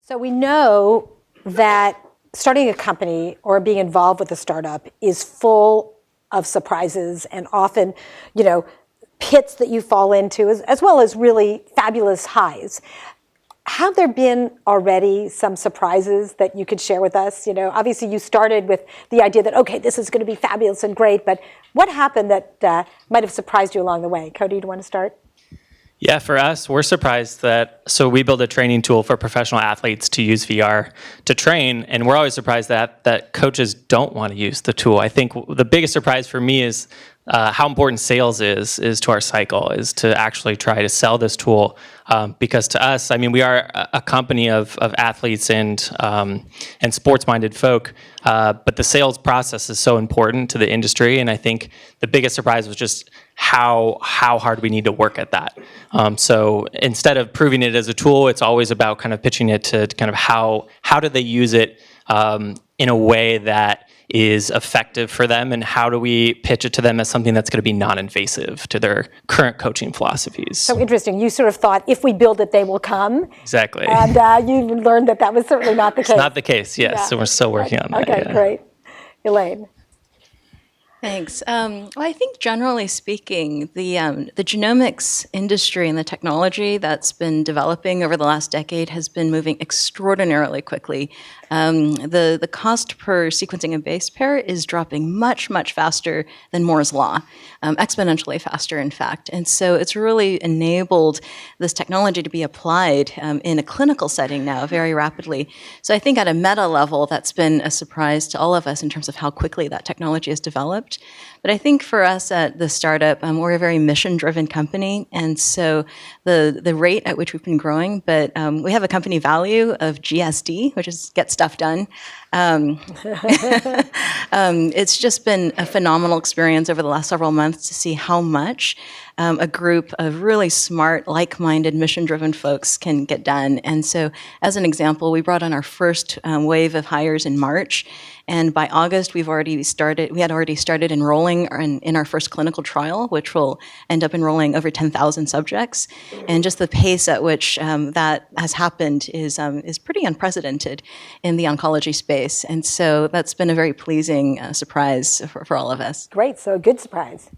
So we know that starting a company or being involved with a startup is full of surprises and often, pits that you fall into, as well as really fabulous highs. Have there been already some surprises that you could share with us? Obviously you started with the idea that, okay, this is going to be fabulous and great, but what happened that might have surprised you along the way? Cody, do you want to start? Yeah, for us, we're surprised so we build a training tool for professional athletes to use VR to train, and we're always surprised that coaches don't want to use the tool. I think the biggest surprise for me is how important sales is to our cycle, is to actually try to sell this tool. Because to us, we are a company of athletes and sports-minded folk, but the sales process is so important to the industry, and I think the biggest surprise was just how hard we need to work at that. So instead of proving it as a tool, it's always about kind of pitching it to kind of how do they use it in a way that is effective for them, and how do we pitch it to them as something that's going to be non-invasive to their current coaching philosophies. So interesting. You sort of thought, if we build it, they will come. Exactly. And you learned that was certainly not the case. It's not the case, yes. Yeah. So we're still working on that. Okay, great. Elaine. Thanks. Well, I think generally speaking, the genomics industry and the technology that's been developing over the last decade has been moving extraordinarily quickly. The cost per sequencing a base pair is dropping much, much faster than Moore's Law, exponentially faster, in fact. And so it's really enabled this technology to be applied in a clinical setting now very rapidly. So I think at a meta level, that's been a surprise to all of us in terms of how quickly that technology has developed. But I think for us at the startup, we're a very mission-driven company, and so the rate at which we've been growing, but we have a company value of GSD, which is get stuff done. It's just been a phenomenal experience over the last several months to see how much a group of really smart, like-minded, mission-driven folks can get done. And so, as an example, we brought on our first wave of hires in March, and by August we had already started enrolling in our first clinical trial, which will end up enrolling over 10,000 subjects. And just the pace at which that has happened is pretty unprecedented in the oncology space. And so that's been a very pleasing surprise for all of us. Great, so a good surprise.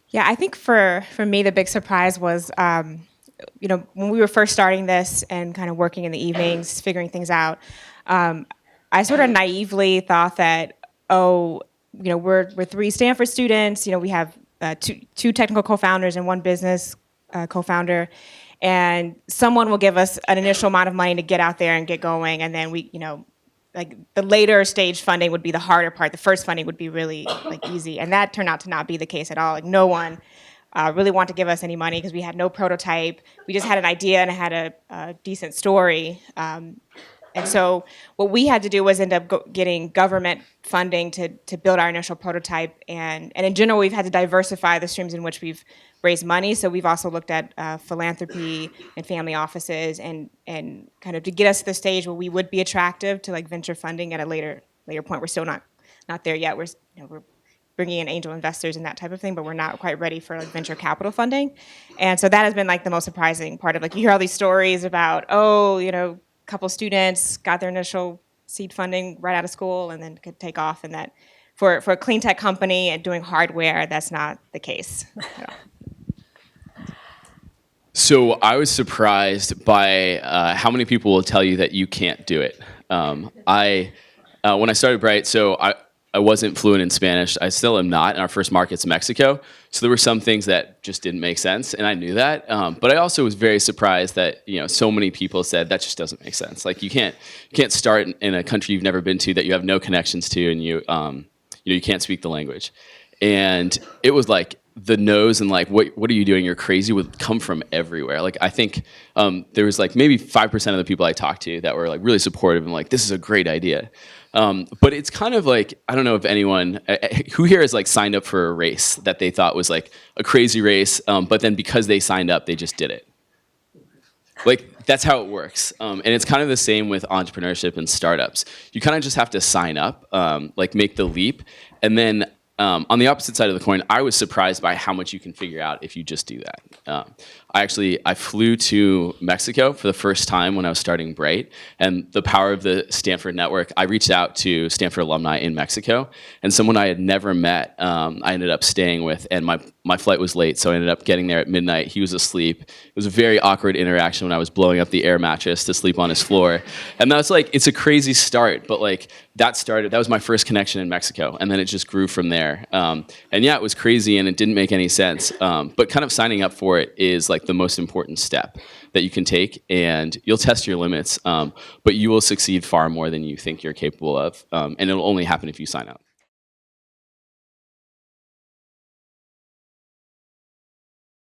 Yeah, I think for me, the big surprise was, when we were first starting this and kind of working in the evenings, figuring things out, I sort of naively thought that, we're three Stanford students, we have two technical co-founders and one business co-founder, and someone will give us an initial amount of money to get out there and get going, and then we, like the later stage funding would be the harder part. The first funding would be really easy, and that turned out to not be the case at all. Like no one really wanted to give us any money because we had no prototype. We just had an idea and had a decent story. And so what we had to do was end up getting government funding to build our initial prototype. And in general, we've had to diversify the streams in which we've raised money. So we've also looked at philanthropy and family offices and kind of to get us to the stage where we would be attractive to venture funding at a later point. We're still not there yet. We're bringing in angel investors and that type of thing, but we're not quite ready for venture capital funding. And so that has been the most surprising part of you hear all these stories about, a couple students got their initial seed funding right out of school and then could take off, and that for a clean tech company and doing hardware, that's not the case. So I was surprised by how many people will tell you that you can't do it. When I started Bright, so I wasn't fluent in Spanish. I still am not, and our first market's Mexico. So there were some things that just didn't make sense, and I knew that. But I also was very surprised that so many people said that just doesn't make sense. You can't start in a country you've never been to, that you have no connections to, and you can't speak the language. And it was the no's and what are you doing? You're crazy would come from everywhere. I think there was maybe 5% of the people I talked to that were really supportive and this is a great idea. But it's kind of I don't know if anyone who here has signed up for a race that they thought was a crazy race, but then because they signed up, they just did it. That's how it works. And it's kind of the same with entrepreneurship and startups. You kind of just have to sign up, make the leap, and then On the opposite side of the coin, I was surprised by how much you can figure out if you just do that. I flew to Mexico for the first time when I was starting Bright, and the power of the Stanford network, I reached out to Stanford alumni in Mexico, and someone I had never met, I ended up staying with, and my flight was late, so I ended up getting there at midnight. He was asleep. It was a very awkward interaction when I was blowing up the air mattress to sleep on his floor, and that's like, it's a crazy start, but like, that was my first connection in Mexico, and then it just grew from there. And yeah, it was crazy and it didn't make any sense. But kind of signing up for it is like the most important step that you can take, and you'll test your limits, but you will succeed far more than you think you're capable of. And it'll only happen if you sign up.